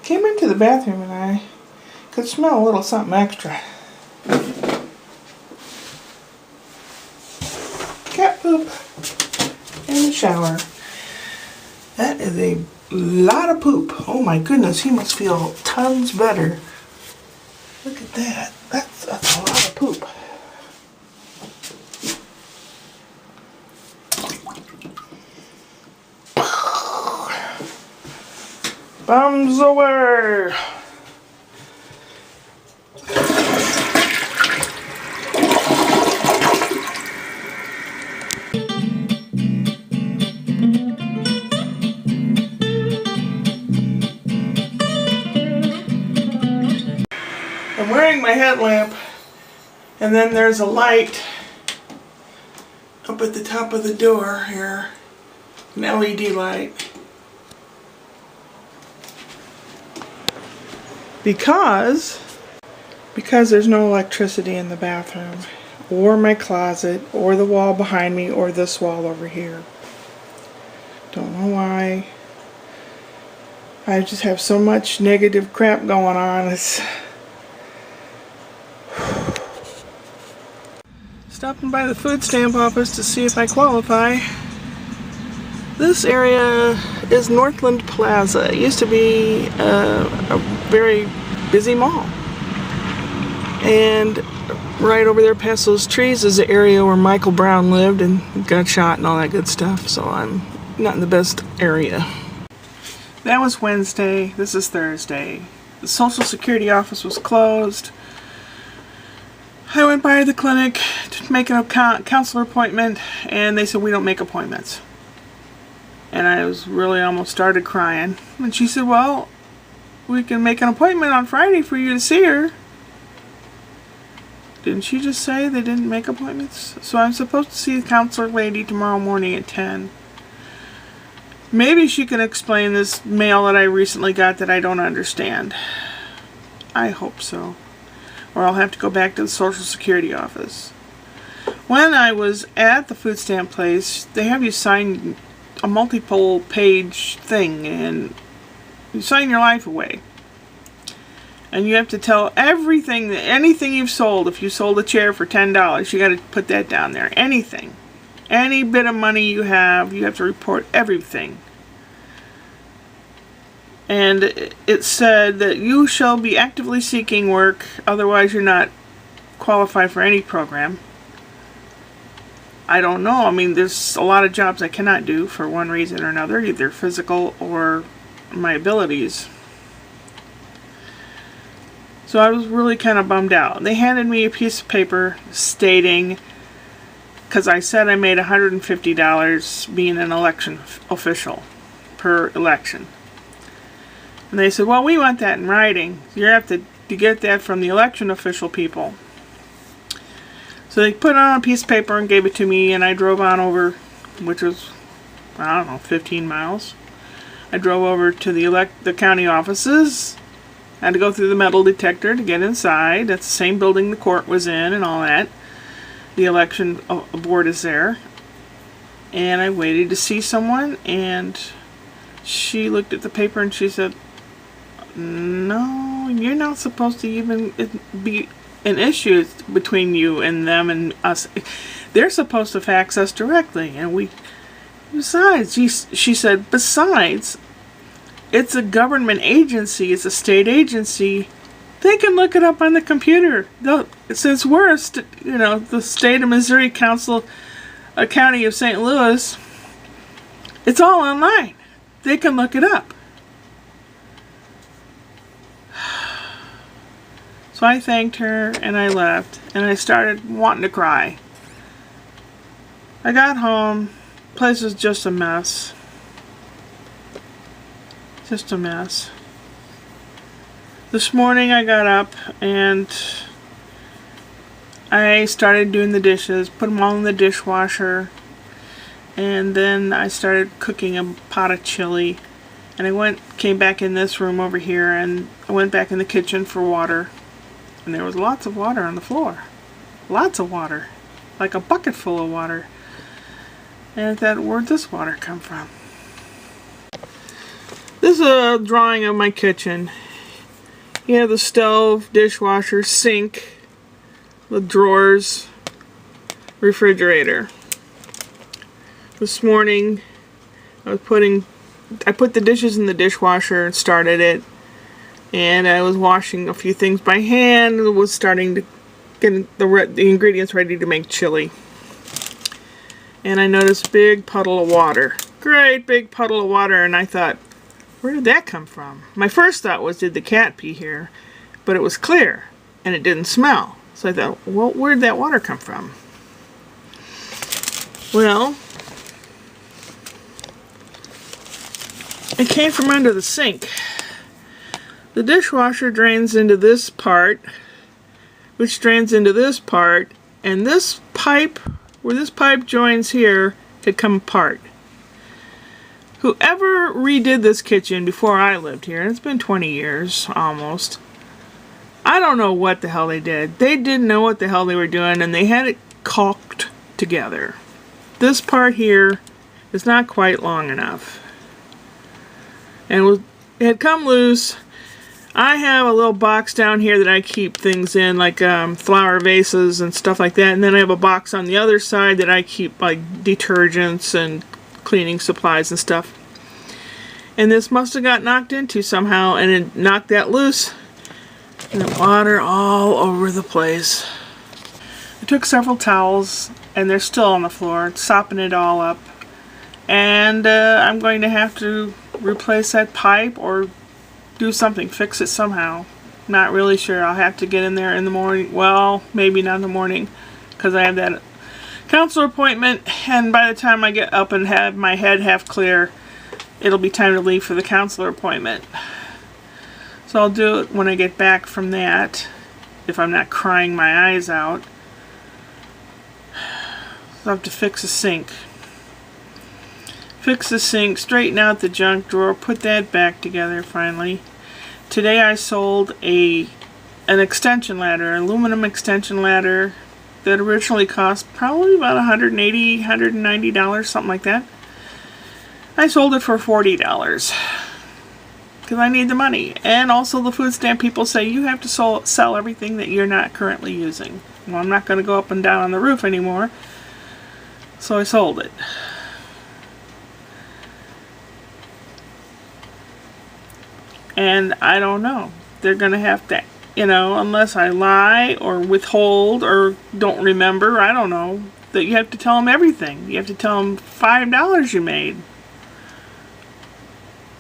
Came into the bathroom and I could smell a little something extra. Cat poop in the shower. That is a lot of poop. Oh my goodness, he must feel tons better. Look at that. That's a lot of poop. Bums away. I'm wearing my headlamp, and then there's a light up at the top of the door here, an LED light. Because there's no electricity in the bathroom, or my closet, or the wall behind me, or this wall over here. Don't know why. I just have so much negative crap going on. It's stopping by the food stamp office to see if I qualify. This area is Northland Plaza. It used to be a very busy mall. And right over there past those trees is the area where Michael Brown lived and got shot and all that good stuff. So I'm not in the best area. That was Wednesday. This is Thursday. The Social Security office was closed. I went by the clinic to make a counselor appointment, and they said we don't make appointments. And I was really almost started crying. And she said, well, we can make an appointment on Friday for you to see her. Didn't she just say they didn't make appointments? So I'm supposed to see the counselor lady tomorrow morning at 10. Maybe she can explain this mail that I recently got that I don't understand. I hope so. Or I'll have to go back to the Social Security office. When I was at the food stamp place, they have you sign a multiple page thing, and you sign your life away. And you have to tell everything, anything you've sold. If you sold a chair for $10, you got to put that down there. Anything. Any bit of money you have to report everything. And it said that you shall be actively seeking work, otherwise you're not qualified for any program. I don't know. I mean, there's a lot of jobs I cannot do for one reason or another, either physical or my abilities. So I was really kind of bummed out. They handed me a piece of paper stating, because I said I made $150 being an election official per election. And they said, well, we want that in writing. You have to get that from the election official people. So they put it on a piece of paper and gave it to me, and I drove on over, which was, I don't know, 15 miles. I drove over to the county offices. I had to go through the metal detector to get inside. That's the same building the court was in and all that. The election board is there. And I waited to see someone, and she looked at the paper and she said, no, you're not supposed to even be an issue between you and them and us. They're supposed to fax us directly. And besides, she said, besides, it's a government agency, it's a state agency. They can look it up on the computer. Since we're, the state of Missouri Council, a county of St. Louis, it's all online. They can look it up. So I thanked her and I left, and I started wanting to cry. I got home. The place was just a mess. Just a mess. This morning I got up and I started doing the dishes, put them all in the dishwasher, and then I started cooking a pot of chili. And I came back in this room over here, and I went back in the kitchen for water. And there was lots of water on the floor. Lots of water. Like a bucket full of water. And I thought, where'd this water come from? This is a drawing of my kitchen. You have the stove, dishwasher, sink, the drawers, refrigerator. This morning I put the dishes in the dishwasher and started it, and I was washing a few things by hand and was starting to get the ingredients ready to make chili. And I noticed a big puddle of water. Great big puddle of water, and I thought, where did that come from? My first thought was, did the cat pee here? But it was clear, and it didn't smell. So I thought, well, where did that water come from? Well, it came from under the sink. The dishwasher drains into this part, which drains into this part, and this pipe, where this pipe joins here, had come apart. Whoever redid this kitchen before I lived here, and it's been 20 years almost, I don't know what the hell they did. They didn't know what the hell they were doing, and they had it caulked together. This part here is not quite long enough. And it had come loose. I have a little box down here that I keep things in, like flower vases and stuff like that, and then I have a box on the other side that I keep like detergents and cleaning supplies and stuff. And this must have got knocked into somehow, and it knocked that loose, and the water all over the place. I took several towels, and they're still on the floor, sopping it all up. And I'm going to have to replace that pipe or do something, fix it somehow. Not really sure. I'll have to get in there in the morning. Well, maybe not in the morning, because I have that counselor appointment, and by the time I get up and have my head half clear, it'll be time to leave for the counselor appointment. So I'll do it when I get back from that, if I'm not crying my eyes out. So I have to fix the sink. Fix the sink, straighten out the junk drawer, put that back together finally. Today I sold an extension ladder, an aluminum extension ladder that originally cost probably about $180, $190, something like that. I sold it for $40 because I need the money. And also the food stamp people say you have to sell everything that you're not currently using. Well, I'm not going to go up and down on the roof anymore, so I sold it. And I don't know. They're going to have to, unless I lie or withhold or don't remember, I don't know, that you have to tell them everything. You have to tell them $5 you made.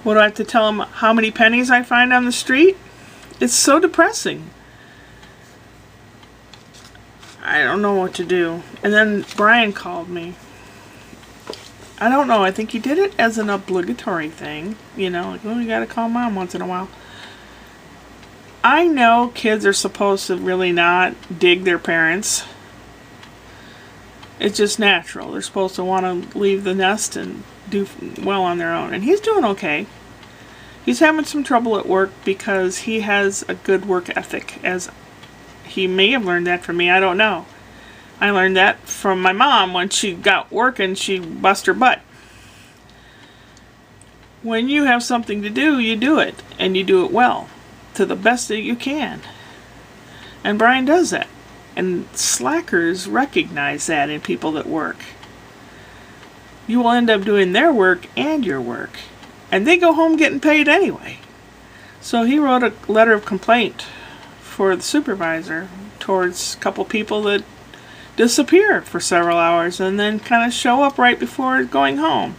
What do I have to tell them? How many pennies I find on the street? It's so depressing. I don't know what to do. And then Brian called me. I don't know. I think he did it as an obligatory thing. Like, oh, you gotta call mom once in a while. I know kids are supposed to really not dig their parents. It's just natural. They're supposed to want to leave the nest and do well on their own. And he's doing okay. He's having some trouble at work because he has a good work ethic. As he may have learned that from me. I don't know. I learned that from my mom. When she got working, she bust her butt. When you have something to do, you do it. And you do it well. To the best that you can. And Brian does that. And slackers recognize that in people that work. You will end up doing their work and your work. And they go home getting paid anyway. So he wrote a letter of complaint for the supervisor towards a couple people that disappear for several hours and then kind of show up right before going home.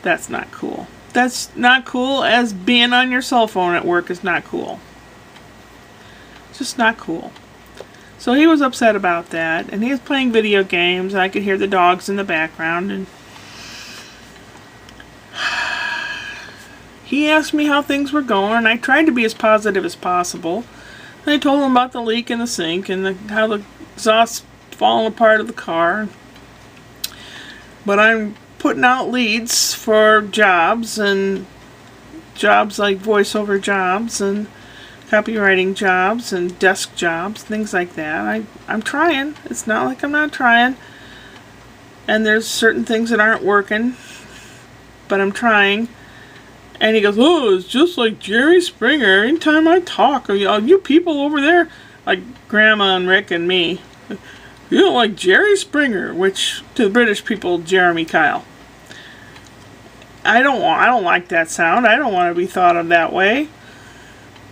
That's not cool. That's not cool, as being on your cell phone at work is not cool. It's just not cool. So he was upset about that, and he was playing video games, and I could hear the dogs in the background, and he asked me how things were going, and I tried to be as positive as possible. And I told him about the leak in the sink and how the exhaust's falling apart of the car. But I'm putting out leads for jobs, and jobs like voiceover jobs and copywriting jobs and desk jobs, things like that. I'm trying. It's not like I'm not trying. And there's certain things that aren't working, but I'm trying. And he goes, oh, it's just like Jerry Springer. Anytime I talk, you people over there, like Grandma and Rick and me, you don't like Jerry Springer, which to the British people, Jeremy Kyle. I don't like that sound. I don't want to be thought of that way.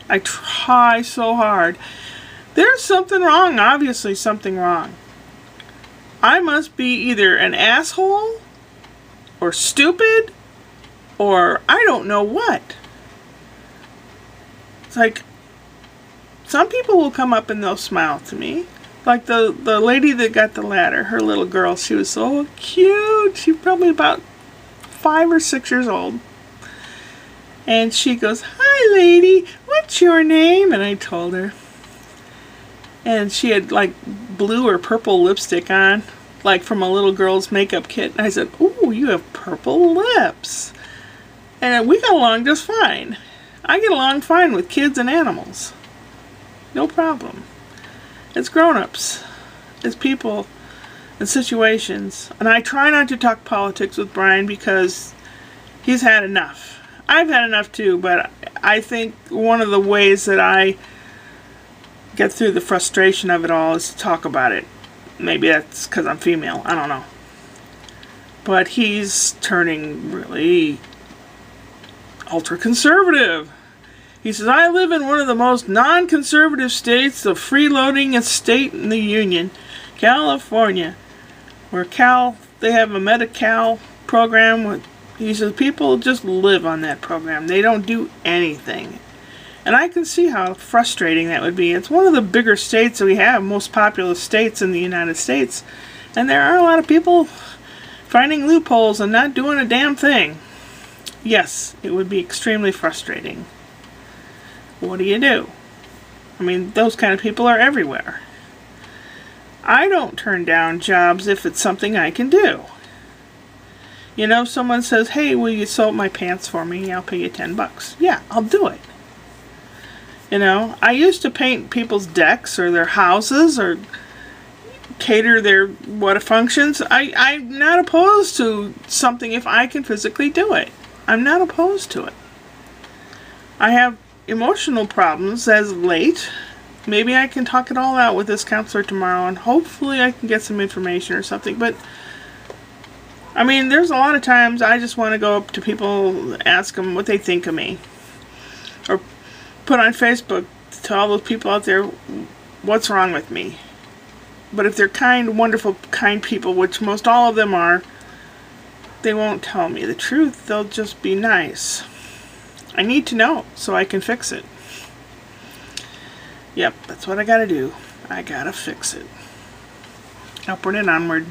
I try so hard. There's something wrong, obviously something wrong. I must be either an asshole or stupid or I don't know what. It's like some people will come up and they'll smile to me. Like the lady that got the ladder, her little girl, she was so cute. She was probably about 5 or 6 years old. And she goes, hi lady, what's your name? And I told her. And she had like blue or purple lipstick on, like from a little girl's makeup kit. And I said, ooh, you have purple lips. And we got along just fine. I get along fine with kids and animals. No problem. It's grown-ups. It's people and situations. And I try not to talk politics with Brian because he's had enough. I've had enough too, but I think one of the ways that I get through the frustration of it all is to talk about it. Maybe that's because I'm female. I don't know. But he's turning really ultra-conservative. He says, I live in one of the most non-conservative states, the freeloading state in the Union, California, where they have a Medi-Cal program. He says people just live on that program. They don't do anything. And I can see how frustrating that would be. It's one of the bigger states that we have, most populous states in the United States. And there are a lot of people finding loopholes and not doing a damn thing. Yes, it would be extremely frustrating. What do you do? I mean, those kind of people are everywhere. I don't turn down jobs if it's something I can do. You know, someone says, hey, will you sew my pants for me? I'll pay you $10. Yeah, I'll do it. You know, I used to paint people's decks or their houses or cater their functions. I'm not opposed to something if I can physically do it. I'm not opposed to it. I have emotional problems as of late. Maybe I can talk it all out with this counselor tomorrow and hopefully I can get some information or something. But I mean, there's a lot of times I just want to go up to people, ask them what they think of me. Or put on Facebook to all those people out there what's wrong with me. But if they're kind, wonderful, kind people, which most all of them are, they won't tell me the truth. They'll just be nice. I need to know so I can fix it. Yep, that's what I gotta do. I gotta fix it. Upward and onward.